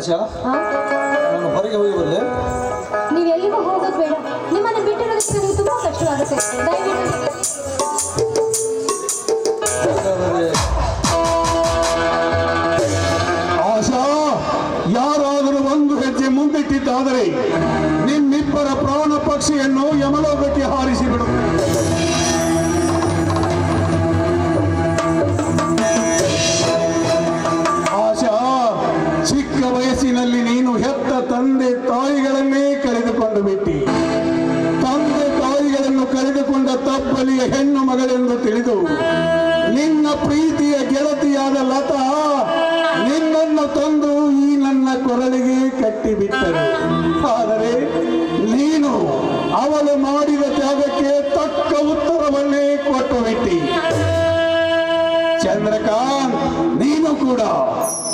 ಆಶಾ, ನಾನು ಹೊರಗೆ ಹೋಗಿ ಬರಲೆ? ನೀವು ಎಲ್ಲಿಗೂ ಹೋಗೋದು ಬೇಡ. ನಿಮ್ಮನ್ನು ಬಿಟ್ಟಿರೋದಕ್ಕೆ ನನಗೆ ತುಂಬಾ ಕಷ್ಟವಾಗುತ್ತೆ. ದಯವಿಟ್ಟು ಆಶಾ, ಯಾರಾದರೂ ಒಂದು ಹೆಜ್ಜೆ ಮುಂದಿಟ್ಟಿದ್ದಾದರೆ ನಿಮ್ಮಿಬ್ಬರ ಪ್ರಾಣ ಪಕ್ಷಿಯನ್ನು ಯಮಲೋಕಕ್ಕೆ ಹಾರಿಸಿಬಿಡು. ಆಶಾ, ಚಿಕ್ಕ ವಯಸ್ಸಿನಲ್ಲಿ ನೀನು ಹೆತ್ತ ತಂದೆ ತಾಯಿಗಳನ್ನೇ ಕಳೆದುಕೊಂಡು ಬಿಟ್ಟಿ. ತಂದೆ ತಾಯಿಗಳನ್ನು ಕಳೆದುಕೊಂಡ ತಬ್ಬಲಿಯ ಹೆಣ್ಣು ಮಗಳೆಂದು ತಿಳಿದು ನಿನ್ನ ಪ್ರೀತಿಯ ಗೆಳತಿಯಾದ ಲತಾ ನಿನ್ನನ್ನು ತಂದು ಈ ನನ್ನ ಕೊರಳಿಗೆ ಕಟ್ಟಿಬಿಟ್ಟರು. ಆದರೆ ನೀನು ಅವಳು ಮಾಡಿದ ತ್ಯಾಗಕ್ಕೆ ತಕ್ಕ ಉತ್ತರವನ್ನೇ ಕೊಟ್ಟು ಬಿಟ್ಟಿ. ಚಂದ್ರಕಾಂತ್, ನೀನು ಕೂಡ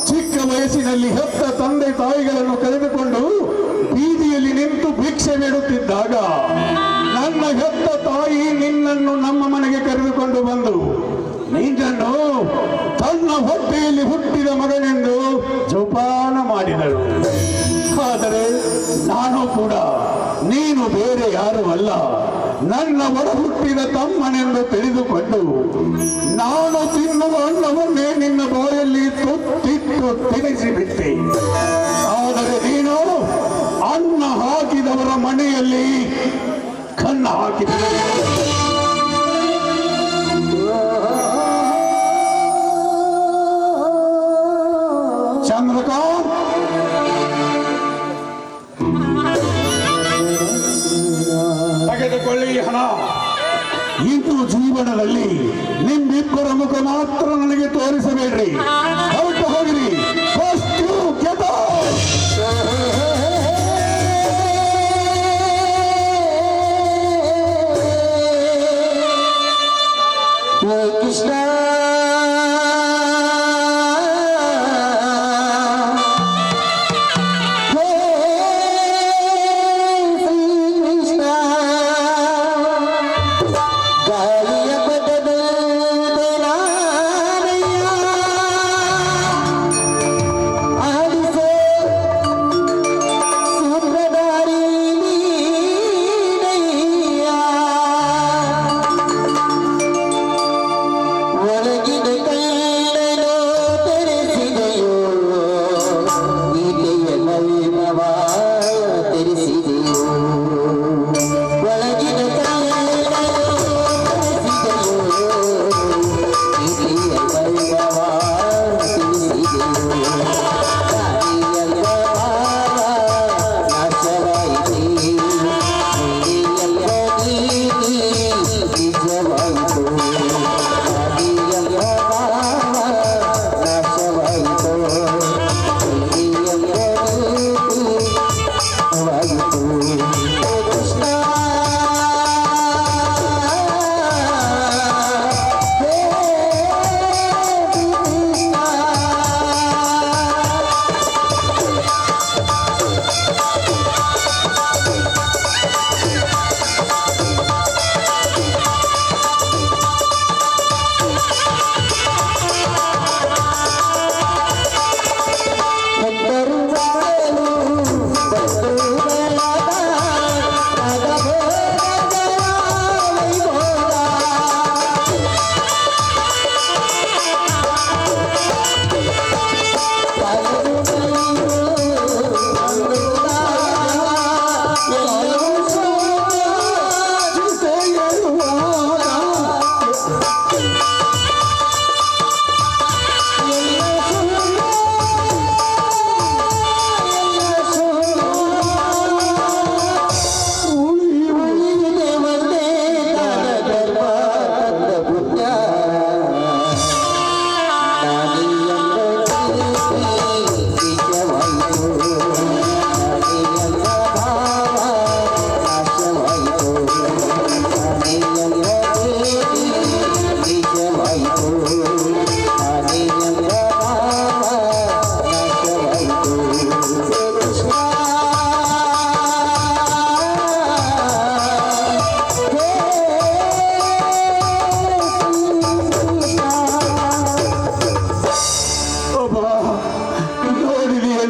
ಚಿಕ್ಕ ವಯಸ್ಸಿನಲ್ಲಿ ಹೆತ್ತ ತಂದೆ ತಾಯಿಗಳನ್ನು ಕಳೆದುಕೊಂಡು ಬೀದಿಯಲ್ಲಿ ನಿಂತು ಭಿಕ್ಷೆ ಬೇಡುತ್ತಿದ್ದಾಗ ನನ್ನ ಹೆತ್ತ ತಾಯಿ ನಿನ್ನನ್ನು ನಮ್ಮ ಮನೆಗೆ ಕರೆದುಕೊಂಡು ಬಂದು ನಿನ್ನನ್ನು ತನ್ನ ಹೊಟ್ಟೆಯಲ್ಲಿ ಹುಟ್ಟಿದ ಮಗನೆಂದು ಜೋಪಾನ ಮಾಡಿದಳು. ಆದರೆ ನಾನು ಕೂಡ ನೀನು ಬೇರೆ ಯಾರೂ ಅಲ್ಲ, ನನ್ನ ಒಡ ಹುಟ್ಟಿದ ತಮ್ಮನೆಂದು ತಿಳಿದುಕೊಂಡು ನಾನು ತಿನ್ನುವ ಅನ್ನವನ್ನೇ ನಿನ್ನ ಬಾಯಲ್ಲಿ ತುತ್ತಿಟ್ಟು ತಿನ್ನಿಸಿಬಿಟ್ಟೆ. ಆದರೆ ನೀನು ಅನ್ನ ಹಾಕಿದವರ ಮನೆಯಲ್ಲಿ ಕನ್ನ ಹಾಕಿದ. ಚಂದ್ರಕಾಂತ್, ತೆಗೆದುಕೊಳ್ಳಿ ಹಣ. ಇಂದು ಜೀವನದಲ್ಲಿ ನಿಮ್ಮಿಬ್ಬರ ಮುಖ ಮಾತ್ರ ನನಗೆ ತೋರಿಸಬೇಡ್ರಿ. ಹೊರಟು ಹೋಗಿರಿ. First you get out. Krishna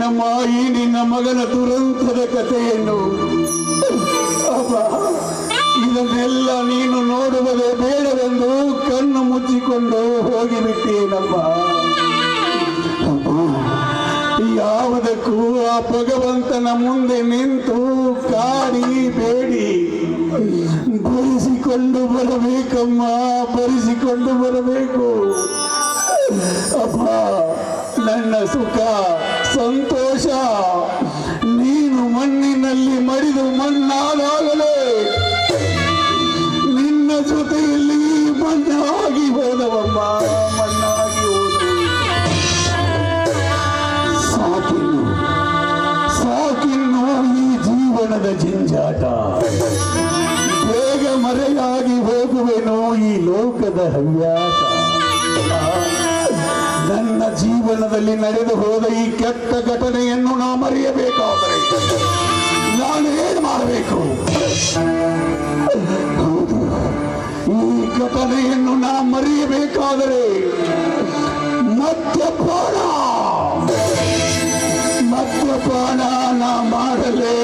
ಕೇಳಿದೆನಮ್ಮ ಈ ನಿನ್ನ ಮಗನ ದುರಂತದ ಕಥೆಯನ್ನು. ಅಪ್ಪ, ಇದನ್ನೆಲ್ಲ ನೀನು ನೋಡುವುದೇ ಬೇಡವೆಂದು ಕಣ್ಣು ಮುಚ್ಚಿಕೊಂಡು ಹೋಗಿಬಿಟ್ಟೇನಮ್ಮ. ಅಮ್ಮ, ಯಾವುದಕ್ಕೂ ಆ ಭಗವಂತನ ಮುಂದೆ ನಿಂತು ಕಾಡಿ ಬೇಡಿ ಬರಿಸಿಕೊಂಡು ಬರಬೇಕಮ್ಮ, ಬರಿಸಿಕೊಂಡು ಬರಬೇಕು. ಅಪ್ಪ, ನನ್ನ ಸುಖ ಸಂತೋಷ ನೀನು ಮಣ್ಣಿನಲ್ಲಿ ಮಡಿದು ಮಣ್ಣಾದಾಗಲೇ ನಿನ್ನ ಜೊತೆಯಲ್ಲಿ ಮಣ್ಣಾಗಿ ಹೋದವಮ್ಮ, ಮಣ್ಣಾಗಿ ಹೋದವು. ಸಾಕಿನ್ನು ಸಾಕಿನ್ನು ಈ ಜೀವನದ ಜಂಜಾಟ. ಬೇಗ ಮರೆಯಾಗಿ ಹೋಗುವೆನೋ ಈ ಲೋಕದ ಹವ್ಯಾಸ. ನನ್ನ ಜೀವನದಲ್ಲಿ ನಡೆದು ಹೋದ ಈ ಕೆಟ್ಟ ಘಟನೆಯನ್ನು ನಾ ಮರೆಯಬೇಕಾದರೆ ನಾನೇನು ಮಾಡಬೇಕು? ಹೌದು, ಈ ಘಟನೆಯನ್ನು ನಾ ಮರೆಯಬೇಕಾದರೆ ಮದ್ಯಪಾನ ನಾ ಮಾಡಲೇ